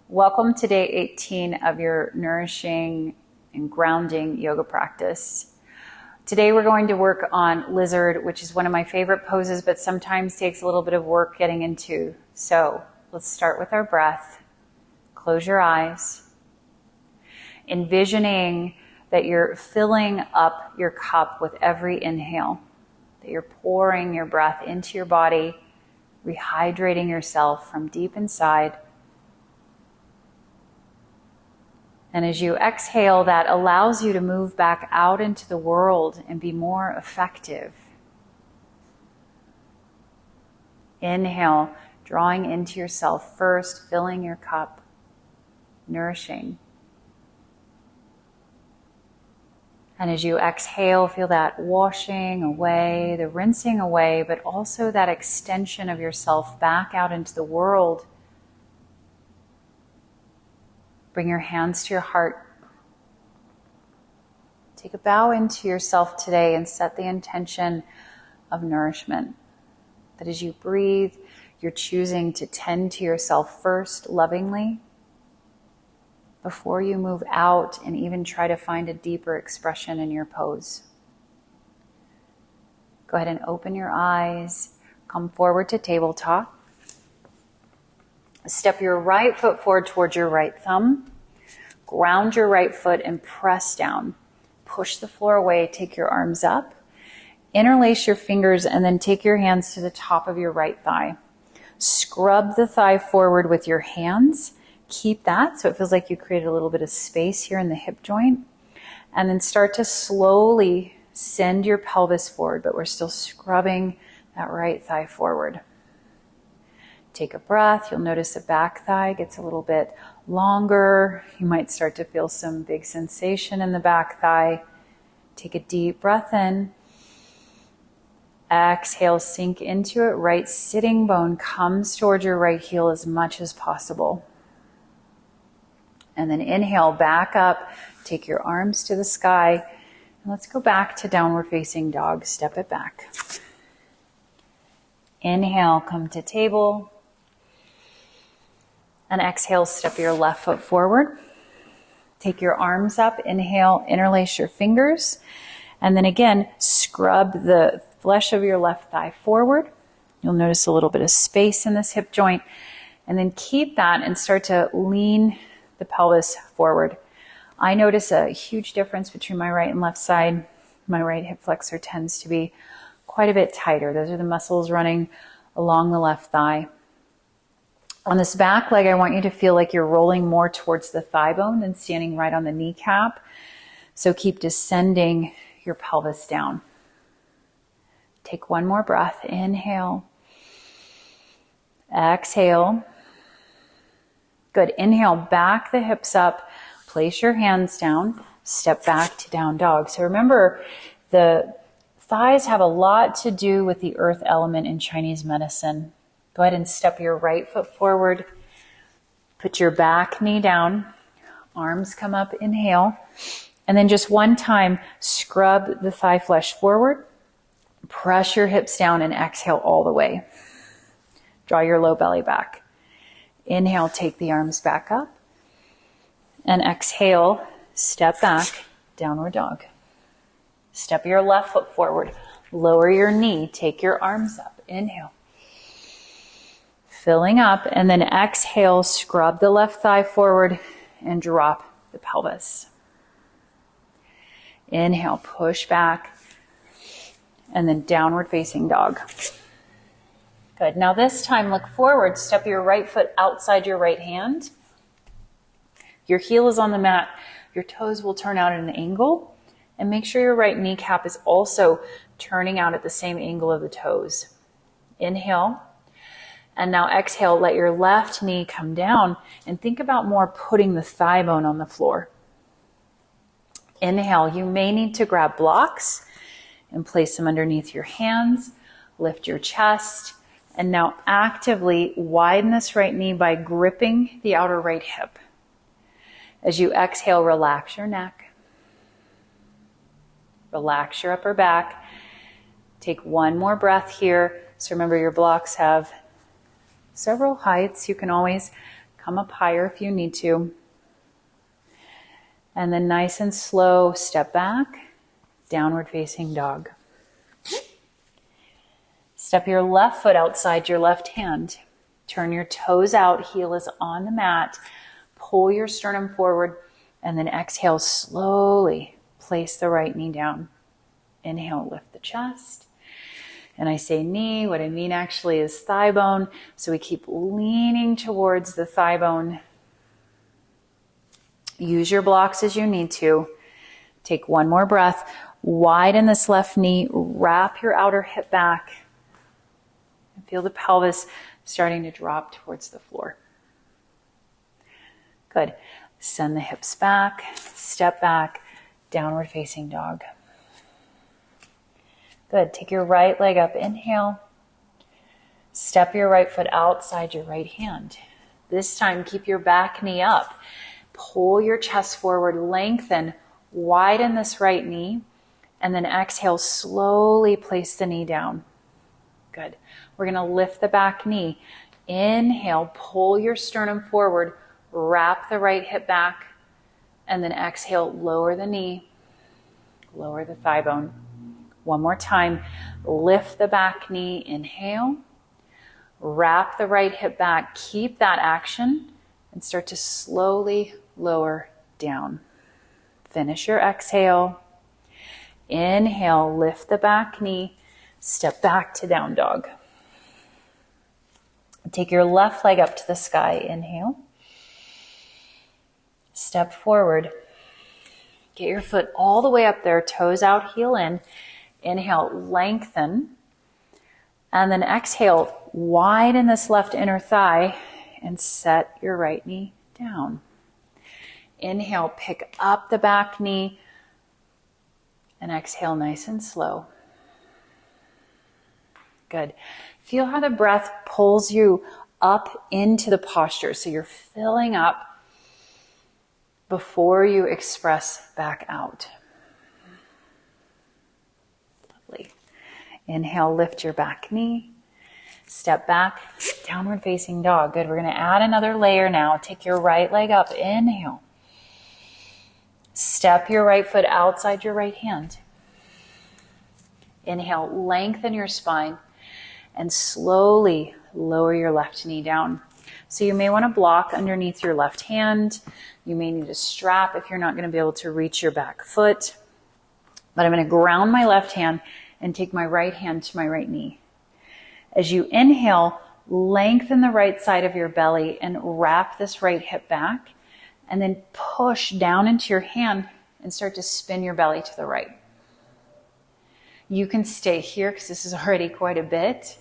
Welcome to day 18 of your nourishing and grounding yoga practice. Today we're going to work on lizard, which is one of my favorite poses, but sometimes takes a little bit of work getting into. So let's start with our breath. Close your eyes. Envisioning that you're filling up your cup with every inhale, that you're pouring your breath into your body, rehydrating yourself from deep inside. And as you exhale, that allows you to move back out into the world and be more effective. Inhale, drawing into yourself first, filling your cup, nourishing. And as you exhale, feel that washing away, the rinsing away, but also that extension of yourself back out into the world. Bring your hands to your heart. Take a bow into yourself today and set the intention of nourishment. That as you breathe, you're choosing to tend to yourself first, lovingly, before you move out and even try to find a deeper expression in your pose. Go ahead and open your eyes. Come forward to tabletop. Step your right foot forward towards your right thumb. Ground your right foot and press down. Push the floor away. Take your arms up. Interlace your fingers and then take your hands to the top of your right thigh. Scrub the thigh forward with your hands. Keep that so it feels like you created a little bit of space here in the hip joint. And then start to slowly send your pelvis forward, but we're still scrubbing that right thigh forward. Take a breath. You'll notice the back thigh gets a little bit longer. You might start to feel some big sensation in the back thigh. Take a deep breath in. Exhale, sink into it. Right sitting bone comes towards your right heel as much as possible. And then inhale, back up. Take your arms to the sky. And let's go back to downward facing dog. Step it back. Inhale, come to table. And exhale, step your left foot forward. Take your arms up. Inhale, interlace your fingers. And then again, scrub the flesh of your left thigh forward. You'll notice a little bit of space in this hip joint. And then keep that and start to lean the pelvis forward. I notice a huge difference between my right and left side. My right hip flexor tends to be quite a bit tighter. Those are the muscles running along the left thigh. On this back leg, I want you to feel like you're rolling more towards the thigh bone than standing right on the kneecap. So keep descending your pelvis down. Take one more breath. Inhale. Exhale. Good. Inhale, back the hips up. Place your hands down. Step back to down dog. So remember, the thighs have a lot to do with the earth element in Chinese medicine. Go ahead and step your right foot forward. Put your back knee down. Arms come up. Inhale. And then just one time, scrub the thigh flesh forward. Press your hips down and exhale all the way. Draw your low belly back. Inhale, take the arms back up. And exhale, step back, downward dog. Step your left foot forward. Lower your knee. Take your arms up. Inhale. Filling up, and then exhale, scrub the left thigh forward and drop the pelvis. Inhale, push back, and then downward facing dog. Good. Now this time, look forward. Step your right foot outside your right hand. Your heel is on the mat. Your toes will turn out at an angle. And make sure your right kneecap is also turning out at the same angle of the toes. Inhale. And now exhale, let your left knee come down and think about more putting the thigh bone on the floor. Inhale, you may need to grab blocks and place them underneath your hands. Lift your chest. And now actively widen this right knee by gripping the outer right hip. As you exhale, relax your neck. Relax your upper back. Take one more breath here. So remember, your blocks have several heights. You can always Come up higher if you need to. And then nice and slow, step back, downward facing dog. Step your left foot outside your left hand. Turn your toes out, heel is on the mat. Pull your sternum forward, and then exhale slowly. Place the right knee down. Inhale, lift the chest. And I say knee, what I mean actually is thigh bone. So we keep leaning towards the thigh bone. Use your blocks as you need to. Take one more breath. Widen this left knee. Wrap your outer hip back. And feel the pelvis starting to drop towards the floor. Good. Send the hips back. Step back. Downward facing dog. Good. Take your right leg up. Inhale. Step your right foot outside your right hand. This time, keep your back knee up. Pull your chest forward, lengthen, widen this right knee, and then exhale, slowly place the knee down. Good. We're going to lift the back knee. Inhale, pull your sternum forward, wrap the right hip back, and then exhale, lower the knee, lower the thigh bone. One more time, lift the back knee, inhale, wrap the right hip back, keep that action, and start to slowly lower down. Finish your exhale. Inhale, lift the back knee, step back to down dog. Take your left leg up to the sky. Inhale. Step forward. Get your foot all the way up there, toes out, heel in. Inhale, lengthen. And then exhale, widen this left inner thigh and set your right knee down. Inhale, pick up the back knee and exhale nice and slow. Good. Feel how the breath pulls you up into the posture. So you're filling up before you express back out. Lovely. Inhale, lift your back knee. Step back, downward facing dog. Good. We're going to add another layer now. Take your right leg up. Inhale. Step your right foot outside your right hand. Inhale, lengthen your spine and slowly lower your left knee down. So you may want to block underneath your left hand. You may need a strap if you're not going to be able to reach your back foot. But I'm going to ground my left hand and take my right hand to my right knee. As you inhale, lengthen the right side of your belly and wrap this right hip back. And then push down into your hand and start to spin your belly to the right. You can stay here because this is already quite a bit.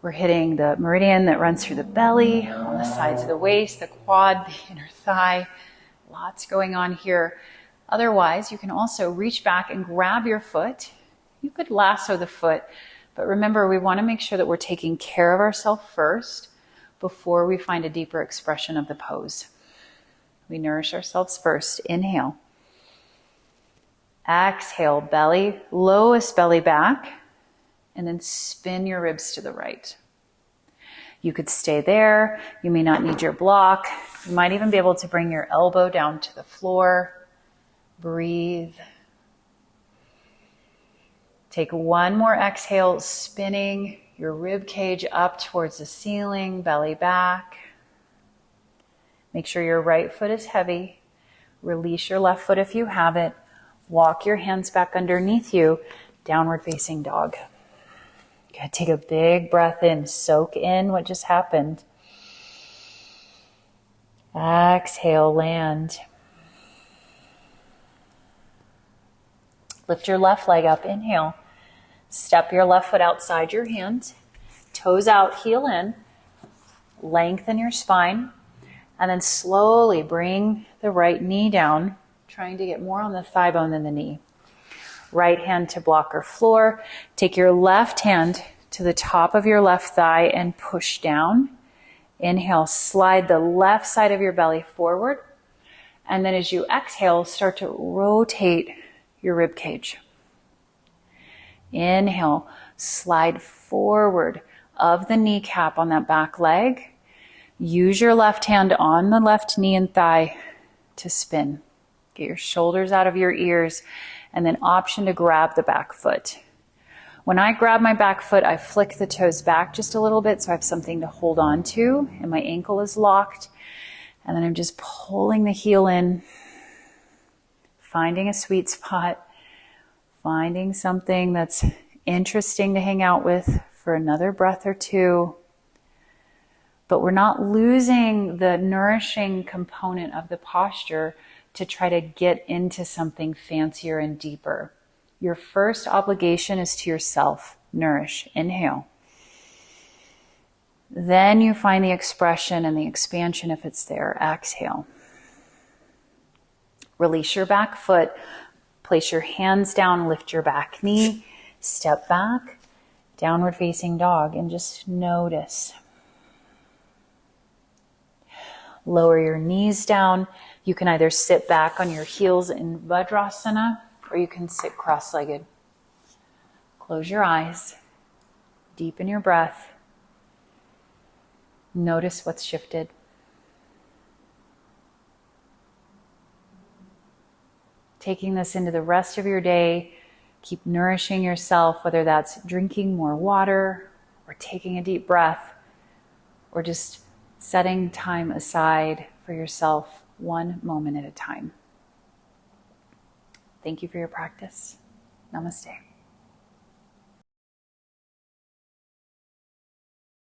We're hitting the meridian that runs through the belly, on the sides of the waist, the quad, the inner thigh. Lots going on here. Otherwise, you can also reach back and grab your foot. You could lasso the foot, but remember, we want to make sure that we're taking care of ourselves first before we find a deeper expression of the pose. We nourish ourselves first. Inhale. Exhale, belly, lowest belly back, and then spin your ribs to the right. You could stay there. You may not need your block. You might even be able to bring your elbow down to the floor. Breathe. Take one more exhale, spinning your rib cage up towards the ceiling, belly back. Make sure your right foot is heavy. Release your left foot if you have it. Walk your hands back underneath you, downward facing dog. Okay, take a big breath in. Soak in what just happened. Exhale, land. Lift your left leg up. Inhale. Step your left foot outside your hand. Toes out, heel in. Lengthen your spine. And then slowly bring the right knee down, trying to get more on the thigh bone than the knee. Right hand to blocker floor. Take your left hand to the top of your left thigh and push down. Inhale, slide the left side of your belly forward. And then as you exhale, start to rotate your rib cage. Inhale, slide forward of the kneecap on that back leg. Use your left hand on the left knee and thigh to spin. Get your shoulders out of your ears, and then option to grab the back foot. When I grab my back foot, I flick the toes back just a little bit so I have something to hold on to, and my ankle is locked. And then I'm just pulling the heel in, finding a sweet spot, finding something that's interesting to hang out with for another breath or two. But we're not losing the nourishing component of the posture to try to get into something fancier and deeper. Your first obligation is to yourself. Nourish. Inhale. Then you find the expression and the expansion if it's there. Exhale. Release your back foot. Place your hands down. Lift your back knee. Step back. Downward facing dog. And just notice. Lower your knees down. You can either sit back on your heels in Vajrasana, or you can sit cross-legged. Close your eyes. Deepen your breath. Notice what's shifted. Taking this into the rest of your day, keep nourishing yourself, whether that's drinking more water, or taking a deep breath, or just setting time aside for yourself, one moment at a time. Thank you for your practice. Namaste.